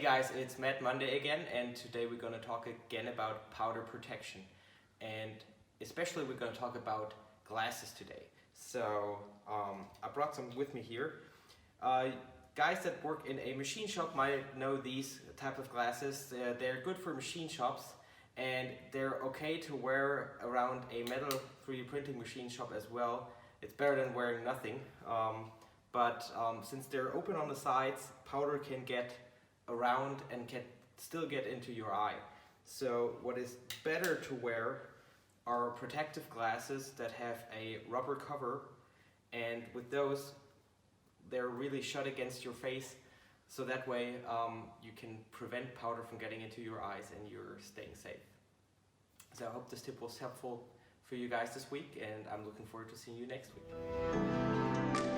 Hey guys, it's Mad Monday again, and today we're going to talk again about powder protection, and especially we're going to talk about glasses today. So I brought some with me here. Guys that work in a machine shop might know these type of glasses. They're good for machine shops, and they're okay to wear around a metal 3D printing machine shop as well. It's better than wearing nothing, but since they're open on the sides, powder can get around and can still get into your eye. So what is better to wear are protective glasses that have a rubber cover, and with those they're really shut against your face, so that way you can prevent powder from getting into your eyes and you're staying safe. So I hope this tip was helpful for you guys this week, and I'm looking forward to seeing you next week.